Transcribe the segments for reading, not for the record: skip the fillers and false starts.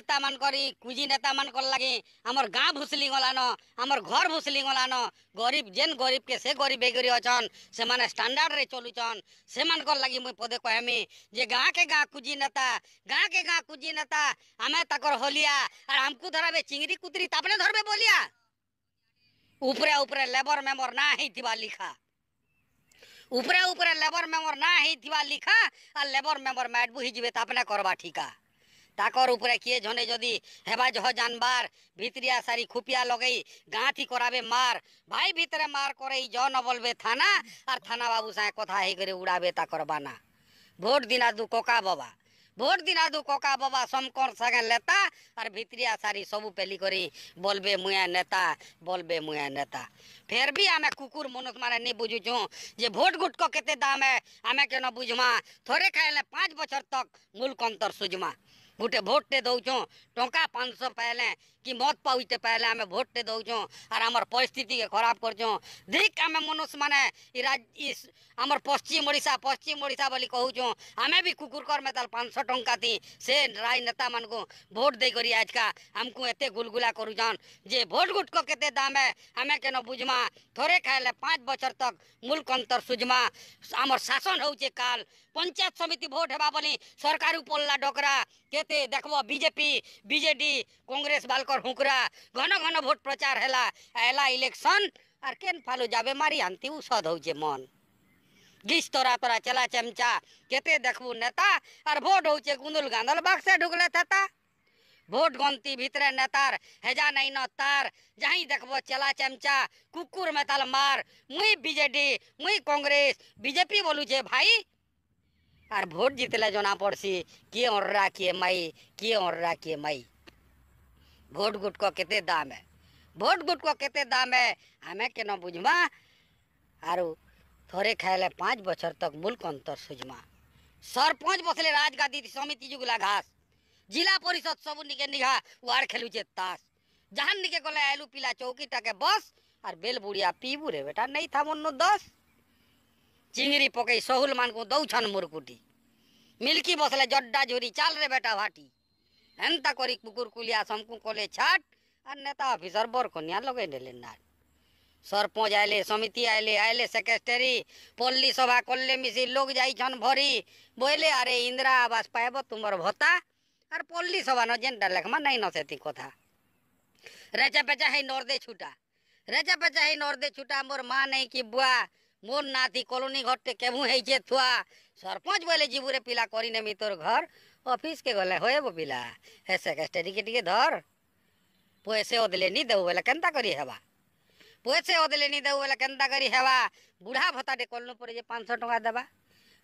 नेता मान करी कुजी नेता मान कर लगे हमर गाँव भुसली गलान हमर घर भुसली गलान गरीब जेन गरीब के से गरीब बेगरी अछन से माने स्टैंडर्ड रे चलुचन से मान कर लगी मुई पदे कहमी जे गाँ के गाँ कुजी नेता हमें तकर होलिया और हमको धराबे चिंगरी कुतरी तापने धरबे बोलिया ऊपरे ऊपरे लेबर मेंबर ना ही थिबा लिखा ऊपरे ऊपरे लेबर मेंबर ना ही थिबा लिखा और लेबर मेंबर मैट बुही जिबे तापने करबा ठीका ताकर ऊपरे किए जने जदि हेबा जह जानबार भितरिया सारी खुपिया लगई गाँथी कराबे मार भाई भितरे मार करे ज न बोलबे थाना और थाना बाबू साहे कथा ही करे उड़ाबे ताकर बाना भोट दिना दू कोका बाबा समकर संगे लेता और भितरिया सारी सबू पेली करी बोलबे मुया नेता फिर भी आमे कुकुर मनुष्य माने नहीं बुझुचु जे भोट गुट को केते दाम है आमे के न बुझमा थोड़े खाइले 5 बछर तक मुल्क अंतर सुजमा गुटे भोट टे दौचो टंका 500 पहले कि मत पाउते पहले आमे भोट टे दौचो और आमर परिस्थिति के खराब करचो देख आमे मनुष्य माने आमर पश्चिम ओडिशा बोली कहूचो आमे भी कुकुर कर में ताल 500 टंका थी से राजनेता मान को भोट दे करी आज का हमको एते गुलगुला करूचन जे भोट गुट को केते दाम है हमें के न बुझमा थोड़े खाइले 5 बछर तक मुल्क अंतर सुजमा आमर शासन होचे काल पंचायत समिति भोट हेबा बोली सरकारी पल्ला डोकरा केते देखबो बीजेपी बीजेडी कांग्रेस बालकर हुकरा घन घन भोट प्रचार एला इलेक्शन और केन फालू जाबे मारी आंती औषध होचे मन गिस तोरा चला चमचा केते देखबू नेता और भोट होचे गुंदुल गांदल बाक्से ढुकले थता भोट गंती भीतरे नेतार हेजा नहीं न तार जहीं देखबो चला चमचा कुकुर में ताल मार मुई बीजेडी मुई कांग्रेस बीजेपी बोलू छे भाई और भोट जीतले जना पड़सी किए ओर्रा किए मई भोट गुट को केते दाम है हमें के न बुझमा आरु थोड़े खाइले 5 बछर तक मुल्क अंतर सुजमा सरपंच बसले राजगादी समिति जुगला घास जिला परिषद सब निके निघा वार खेलुचे तास जहान निके गले आलू पीला चौकी टाके बस और बेल बुढ़िया पीबू रे बेटा नहीं था मन्नो 10 चिंगरी पकई सहुल मान को दौछन मुरकुटी मिल्की बसले जड्डा झोरी चाल रे बेटा भाटी एंता करी कुकुर कुलिया समकु कोले छाट और नेता ऑफिसर बर कन्या लगे नेले नाट सरपंच आइले समिति आइले सेक्रेटरी पल्ली सभा कल्ले मिसी लोग जाइछन भरी बोले अरे इंदिरा आवास पाइब तुमर भत्ता और पल्ली सभा न जेनटा लेखमा नहीं न सेती कथा रेचा पेचा है नर्दे छुटा मोर माँ नहीं कि बुआ मोर नाती कॉलोनी घरटे केमु है थुआ सरपंच बोले जीबुरे पिला करी नेमी तोर घर ऑफिस के गले होए बो पिला हे सेक्रेटरी के टिके धर पैसे ओदले नहीं देऊ बोले केनता करी हेबा पैसे ओदले नहीं देऊ बोले केनता करी हेबा बुढ़ा भत्ता कलनु पर जे 500 टका देबा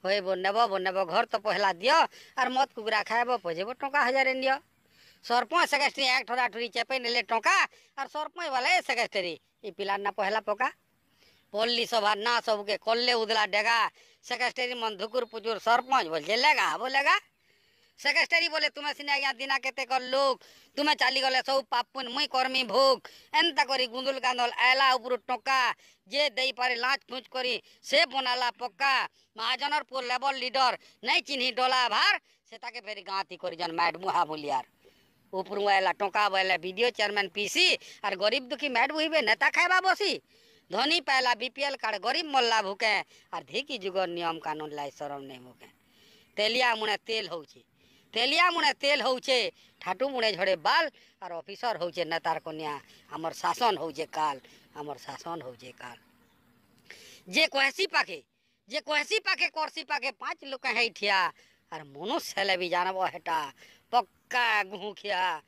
होए बो नेबो घर तो पहला दियो और मत कुकुरा खाएबो पजेबो टका 1000 नियो सरपंच सेक्रेटरी एक ठोरा ठोरी चेपे नेले टका और सरपंच वाले सेक्रेटरी ई पिला ना पहला पका पल्ली सभा ना सबके कल्ले उदला डेगा सेक्रेटरी मन धुकुर पुचुर सरपंच बोल बोलेगा सेक्रेटरी बोले तुम्हें सिने आज्ञा दिना केते कर लोग तुम्हें चाली गले सब पापुन मुई कर्मी भोग एंता करी गुंदुल गांदल आयला उपरु टका जे देई पारे लाच फुच करी से बनाला पक्का महाजनर पुर लेवल लीडर नहीं चिन्ही डोला भार से ताके फेरी गांती करी जन मैड मुहा मुलियार उपरु आयला टका बोले वीडियो चेयरमैन पीसी और गरीब दुखी मैड बुहिबे नेता खाइबा बसी धनी पहला बीपीएल कार्ड गरीब मोल्ला भूके और धिकी जुगर नियम कानून लाई शरम नहीं भूके तेलिया मुने तेल होचे ठाटू मुने झड़े बाल और ऑफिसर होचे नेतार कन्या हमर शासन होचे काल जे कहसी पाके करसी पाके 5 लोग है ठिया और मनुष्य हेले भी जानबो हेटा पक्का गुहू खिया